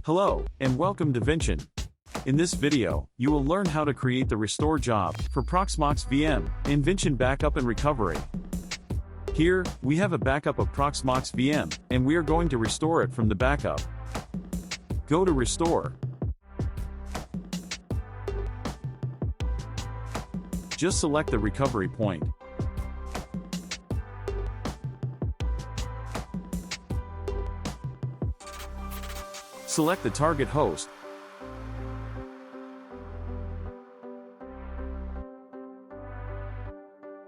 Hello, and welcome to Vinchin. In this video, you will learn how to create the restore job for Proxmox VM in Vinchin Backup and Recovery. Here, we have a backup of Proxmox VM, and we are going to restore it from the backup. Go to Restore. Just select the recovery point. Select the target host.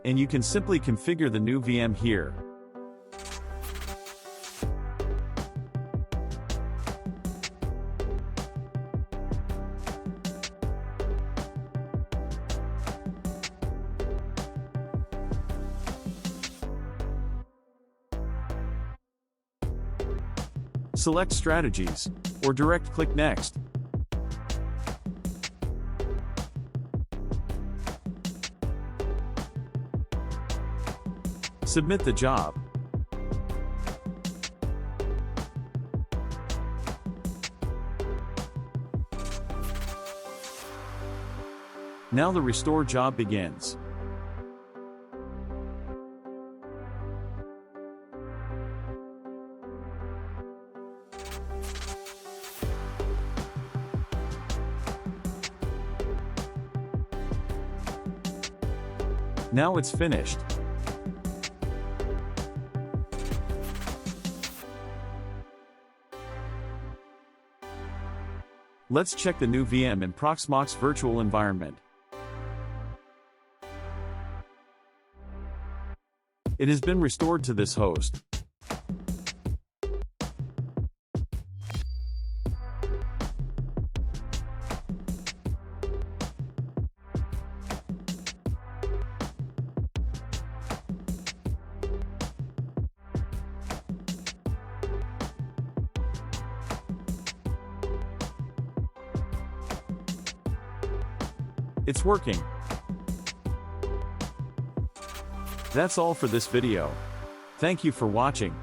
And you can simply configure the new VM here. Select Strategies, or direct-click Next. Submit the job. Now the restore job begins. Now it's finished. Let's check the new VM in Proxmox virtual environment. It has been restored to this host. It's working. That's all for this video. Thank you for watching.